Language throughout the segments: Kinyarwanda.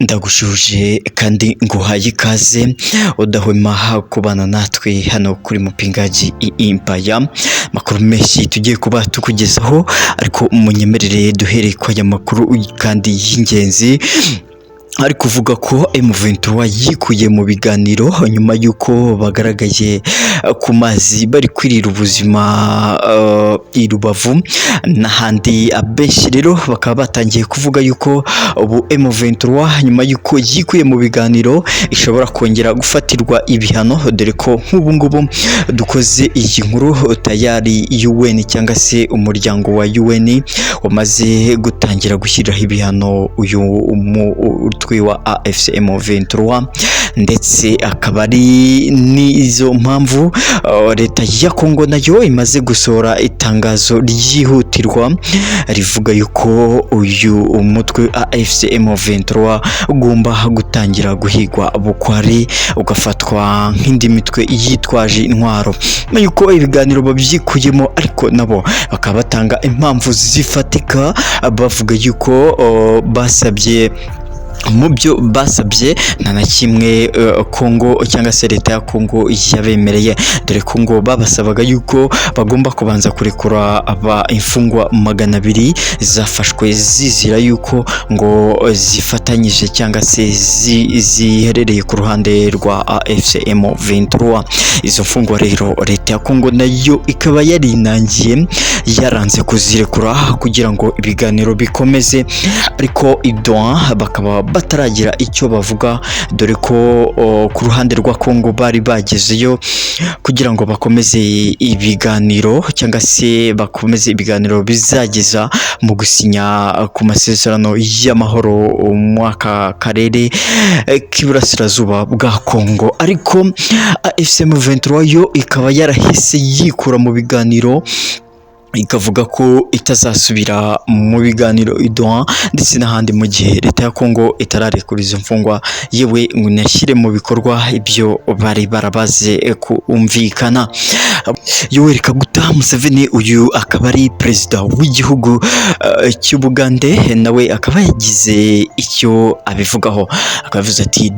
Ndagushuje kandi nguhaye ikaze udahwema kubana natwe hano kuri Mupingaji Empire. Makuru menshi tugiye kuba tukugezaho, ariko munyemerere duhereye kwa aya makuru kandi y'ingenzi ari kuvuga ko M23 yikuye mu biganiro nyuma yuko bagaragaye ku mazi bari kwirira ubuzima i Rubavu n'ahandi. Abenshi rero bakaba batangiye kuvuga yuko ubu M23 nyuma yuko yikuye mu biganiro ishobora kongera gufatirwa ibihano, dore ko nk'ubu ngubu dukoze iyi nkuru tayari UN cyangwa se umuryango wa UN wamaze gutangira gushyiraho ibihano uyu wa AFC M23, ndetse akaba ari n'izo mpamvu leta ya Kongo nayo imaze gusohora itangazo ryihutirwa rivuga yuko uyu umutwe AFC M23 ugomba gutangira guhigwa bukwari ugafatwa nk'indi mitwe yitwaje intwaro. Yuko ibiganiro babyikuyemo, ariko nabo bakaba batanga impamvu zifatika bavuga yuko basabye mu byo basabye nta na kimwe Kongo cyangwa se leta ya Kongo yabemereye, dore ko ngo babasabaga yuko bagomba kubanza kurekura imfungwa 200 zafashwe zizira yuko ngo zifatanyije cyangwa se ziherereye ku ruhande rwa AFC M23. Izo mfungwa rero leta ya Kongo nayo ikaba yarinangiye yaranze kuzirekura kugira ngo ibiganiro bikomeze, ariko idwa bakaba bataragira icyo bavuga, dore ko ku ruhande rwa Kongo bari bagezeyo kugira ngo bakomeze ibiganiro cyangwa se bakomeze ibiganiro bizageza mu gusinya ku masezerano y'amahoro mu aka karere k'iburasirazuba bwa Kongo. Ariko AFC M23 yo ikaba yarahise yikura mu biganiro, ikavuga ko itazasubira mu biganiro idwa ndetse n'ahandi mu gihe leta ya Kongo itararekura izo mfungwa, yewe ngo nashyire mu bikorwa ibyo bari barabaze kumvikana. Yoweri Kaguta Museveni, uyu akaba ari perezida w'igihugu cy'Ubugande, nawe akaba yagize icyo abivugaho, akavuze ati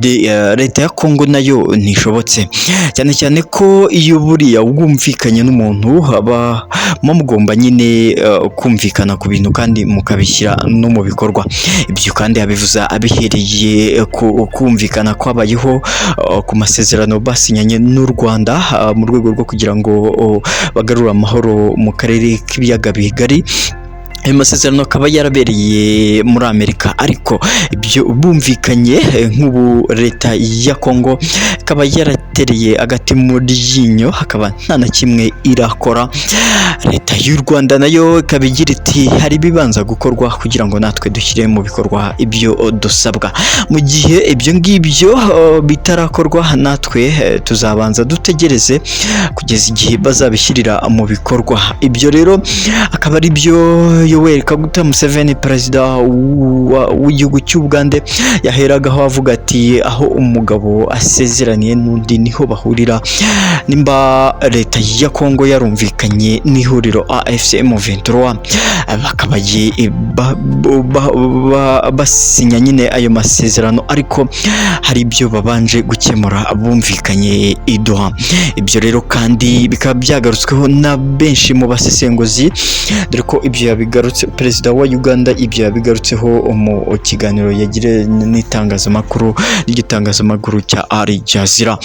leta ya Kongo nayo ntishobotse, cyane cyane ko iyo buriya wumvikanye n'umuntu haba mugomba nyine kumvikana ku bintu kandi mukabishyira no mu bikorwa. Ibyo kandi yabivuza abihereye ku kumvikana kwabayeho ku masezerano basinyanye n'u Rwanda mu rwego rwo kugira ngo bagarure amahoro mu karere k'ibiyaga bigari. Ayo masezerano akaba yarabereye muri Amerika, ariko ibyo bumvikanye nk'ubu leta ya Kongo ikaba yaratereye agati mu ryinyo, hakaba nta na kimwe irakora. Leta y'u Rwanda nayo ikaba igira iti hari bibanza gukorwa kugira ngo natwe dushyire mu bikorwa ibyo dusabwa. Mu gihe ibyo ngibyo bitarakorwa, natwe tuzabanza dutegereze kugeza igihe bazabishyirira mu bikorwa. Ibyo rero akaba ari byo Yoweri Kaguta Museveni, perezida w'igihugu cy'Ubugande, yaheragaho avuga ati aho umugabo asezeraniye n'undi niho bahurira. Nimba leta ya Kongo yarumvikanye n'ihuriro AFC M23 bakaba basinya nyine ayo masezerano, ariko hari ibyo babanje gukemura bumvikanye idoha. Ibyo rero kandi bikaba byagarutsweho na benshi mu basesenguzi, dore ko ibyo yabigarutse perezida wa Uganda, ibyo yabigarutseho mu kiganiro yagire n'itangazamakuru ry'igitangazamakuru cya Al Jazeera.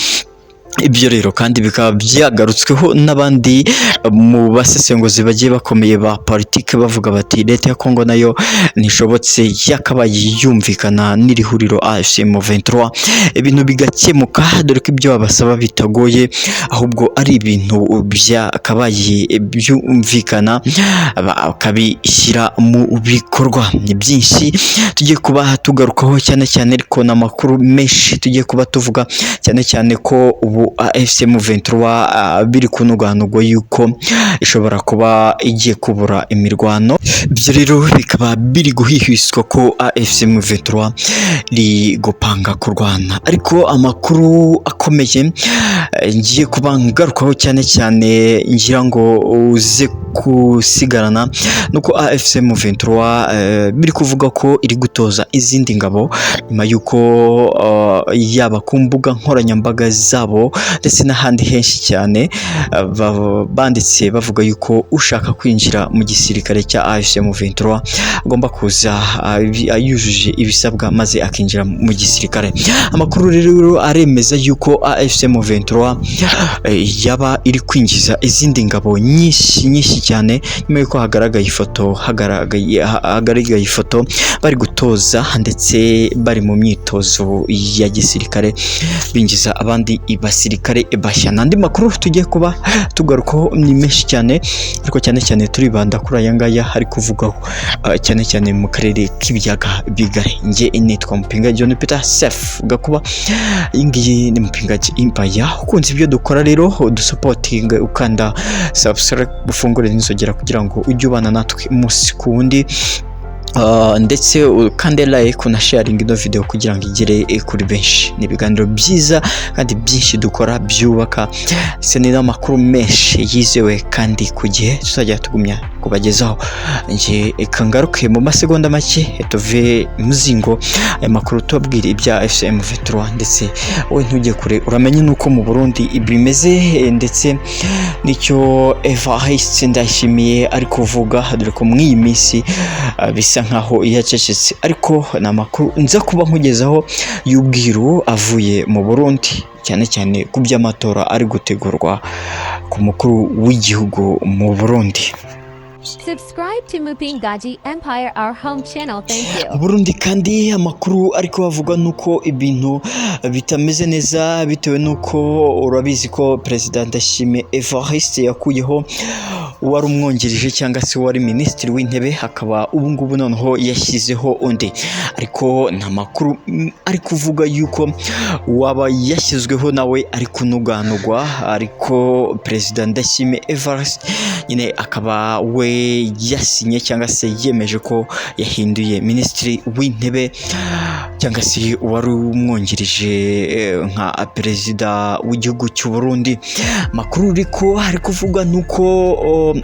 Ibyo rero kandi bikaba byagarutsweho n'abandi mu basesenguzi bagiye bakomeye ba politike, bavuga bati leta ya Kongo nayo nishobotse yakabaye yumvikana n'iri huriro AFC M23 ibintu bigakemuka, dore ko ibyo babasaba bitagoye ahubwo ari ibintu byakabaye byumvikana bakabishyira mu bikorwa. Ni byinshi tugiye kuba tugarukaho cyane cyane, ariko n'amakuru menshi tugiye kuba tuvuga cyane cyane ko ubu AFC M23 biri kunuganurwa yuko ishobora kuba igiye kubura imirwano. Ibyo rero bikaba biri guhihwiswa ko AFC M23 ri gupanga kurwana, ariko amakuru akomeye ngiye kuba ngarukaho cyane cyane ngira ngo uze kusigarana nuko AFC M23 biri kuvuga ko iri gutoza izindi ngabo nyuma yuko yaba ku mbuga nkoranyambaga zabo ndetse n'ahandi henshi cyane banditse bavuga yuko ushaka kwinjira mu gisirikare cya AFC M23 agomba kuza yujuje ibisabwa maze akinjira mu gisirikare. Amakuru rero aremeza yuko AFC M23 yaba iri kwinjiza izindi ngabo nyinshi cyane nyuma yuko hagaragaye ifoto bari gutoza ndetse bari mu myitozo ya gisirikare binjiza abandi basirikare bashya. N'andi makuru tugiye kuba tugarukaho ni menshi cyane, ariko cyane turibanda kuri aya ngaya hari kuvugaho cyane mu karere k'ibiyaga bigari. Nge nitwa Mupinga John Peter Safe Gakuba, ingiyi ni Mupinga Empire. Ukunze ibyo dukora rero dusupport ukanda subscribe ufungure n'inzogera kugira ngo ujye ubana natwe umunsi ku wundi, ndetse ukande like na sharing ino video kugira ngo igere kuri benshi. Ni ibiganiro byiza kandi byinshi dukora byubaka, se ni n'amakuru menshi yizewe kandi ku gihe tuzajya tugumya kubagezaho. Nje kangaruke mu masegonda make tuve muzingo aya makuru tubabwira ibya AFC M23, ndetse wowe ntujye kure uramenye nuko mu Burundi ibimeze ndetse nicyo Evariste Ndayishimiye ari kuvuga, dore ko mu iyi minsi bisa nkaho yacecetse, ariko na makuru nza kuba nkugezaho y'ubwiru avuye mu Burundi cyane ku by'amatora ari gutegurwa ku mukuru w'igihugu mu Burundi. Subscribe to Mupingaji Empire, our home channel. Thank you. Burundi kandi amakuru ariko bavuga nuko ibintu bitameze neza bitewe nuko urabizi ko President Ndayishimiye Evariste yakuyeho wari umwongereje cyangwa se wari minisitiri w'intebe, akaba ubu ngubu noneho yashyizeho undi, ariko nta makuru ari kuvuga yuko waba yashyizweho nawe ari kunuganurwa, ariko President Ndayishimiye Evariste nyine akaba we yasinye cyangwa se yemeje ko yahinduye minisitiri w'intebe cyangwa se wari umwongereje nka perezida w'igihugu cy'u Burundi. Makuru ariko hari kuvuga nuko